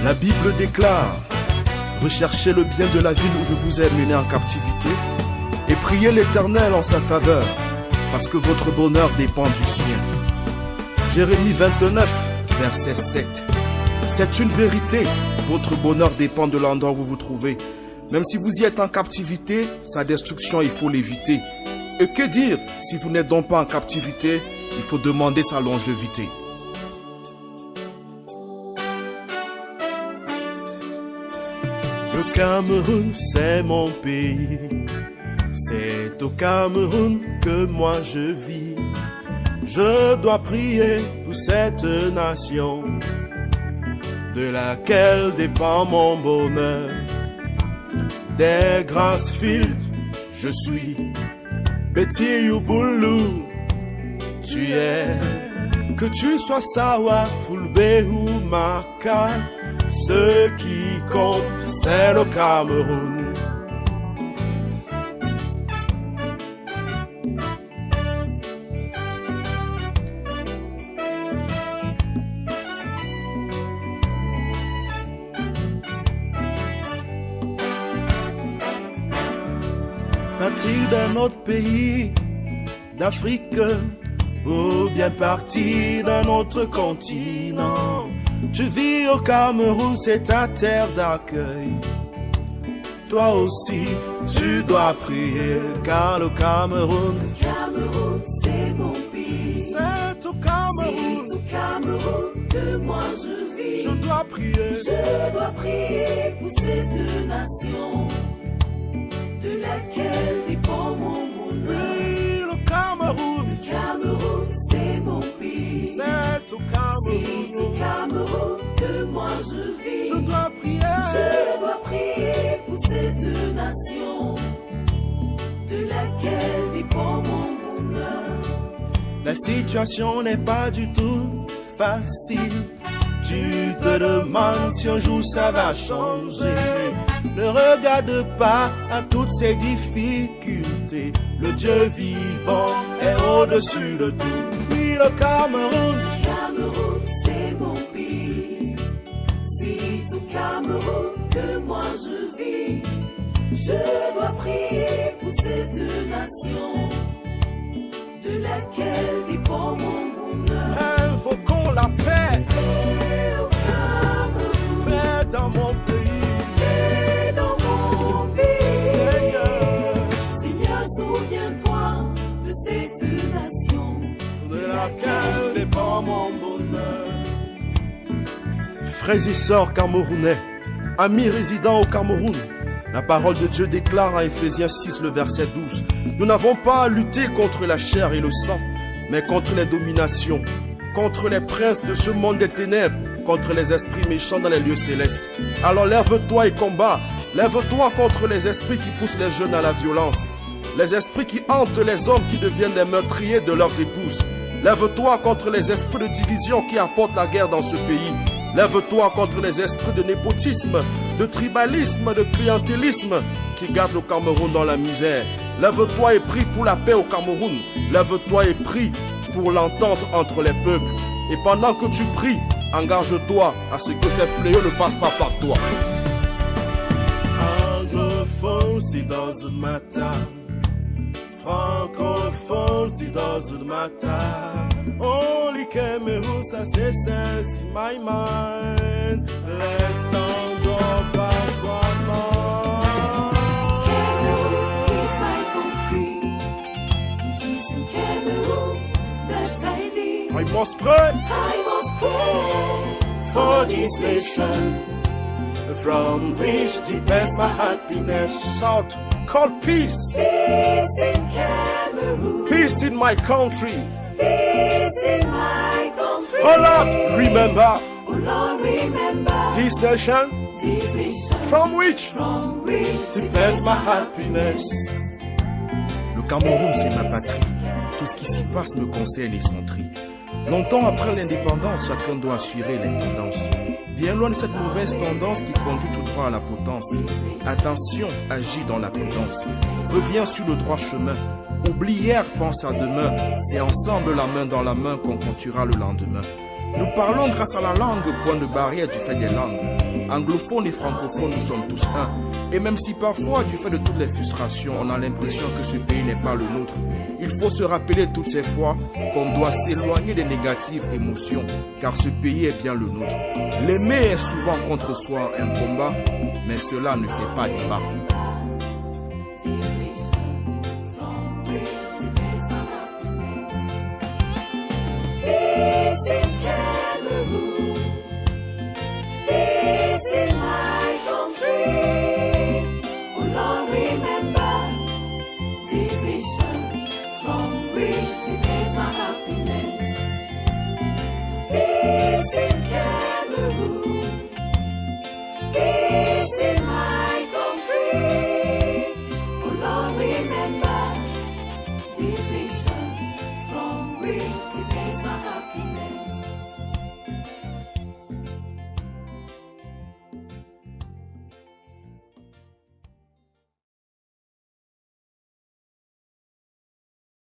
La Bible déclare: recherchez le bien de la ville où je vous ai mené en captivité et priez l'Éternel en sa faveur, parce que votre bonheur dépend du sien. Jérémie 29, verset 7. C'est une vérité, votre bonheur dépend de l'endroit où vous vous trouvez. Même si vous y êtes en captivité, sa destruction, il faut l'éviter. Et que dire si vous n'êtes donc pas en captivité? Il faut demander sa longévité. Le Cameroun, c'est mon pays. C'est au Cameroun que moi je vis. Je dois prier pour cette nation, de laquelle dépend mon bonheur. Des grâces filtres, je suis Betty Yuboulou. Tu es, que tu sois Sawa, Fulbe ou Maka, ce qui compte, c'est le Cameroun. Parti d'un autre pays d'Afrique ou bien parti d'un autre continent, tu vis au Cameroun, c'est ta terre d'accueil. Toi aussi, tu dois prier, car le Cameroun, c'est mon pays. C'est au Cameroun, C'est au Cameroun que moi je vis. je dois prier. Je dois prier pour cette nation, de laquelle dépend mon bonheur. Oui, le Cameroun, Le Cameroun, c'est mon pays. c'est au C'est au Cameroun, Cameroun que moi je vis. je dois prier. Je dois prier pour cette nation, de laquelle dépend mon bonheur. La situation n'est pas du tout facile. Tu te demandes si un jour ça va changer. Ne regarde pas à toutes ces difficultés. Le Dieu vivant est au-dessus de tout. Oui, le Cameroun, Le Cameroun, c'est mon pays. C'est au Cameroun que moi je vis. Je dois prier pour cette nation, de laquelle dépend mon bonheur. invoquons la paix. Et au Cameroun, Paix dans mon pays, et dans mon pays. Seigneur, Seigneur, souviens-toi de cette nation, de laquelle dépend mon bonheur. Frères et sœurs camerounais, amis résidant au Cameroun, la parole de Dieu déclare en Ephésiens 6, le verset 12, nous n'avons pas à lutter contre la chair et le sang, mais contre les dominations, contre les princes de ce monde des ténèbres, contre les esprits méchants dans les lieux célestes. Alors lève-toi et combat, lève-toi contre les esprits qui poussent les jeunes à la violence, les esprits qui hantent les hommes qui deviennent des meurtriers de leurs épouses. Lève-toi contre les esprits de division qui apportent la guerre dans ce pays. Lève-toi contre les esprits de népotisme, de tribalisme, de clientélisme qui gardent le Cameroun dans la misère. Lève-toi et prie pour la paix au Cameroun. Lève-toi et prie pour l'entente entre les peuples. Et pendant que tu pries, engage-toi à ce que ces fléaux ne passent pas par toi. Anglophone, it doesn't matter. Francophone, it doesn't matter. Only Cameroon, ça c'est sense in my mind. Let's stand up as one more. Cameroon is my country. It is in Cameroon that I live. I must pray I must pray for this nation, from which depends my happiness. Shout, called peace, peace in Cameroon, peace in my country. peace in my country. Oh Lord, remember Oh Lord, remember this nation, this nation from which from which depends my happiness. Le Cameroun, c'est ma patrie. Tout ce qui s'y passe me concerne et s'entrie. Longtemps après l'indépendance, chacun doit assurer les tendances. Bien loin de cette mauvaise tendance qui conduit tout droit à la potence. Attention, agis dans la prudence. Reviens sur le droit chemin. Oublie hier, pense à demain. C'est ensemble, la main dans la main, qu'on construira le lendemain. Nous parlons grâce à la langue, point de barrière du fait des langues. Anglophones et francophones, nous sommes tous un. Et même si parfois, du fait de toutes les frustrations, on a l'impression que ce pays n'est pas le nôtre, il faut se rappeler toutes ces fois qu'on doit s'éloigner des négatives émotions, car ce pays est bien le nôtre. L'aimer est souvent contre soi un combat, mais cela ne fait pas débat.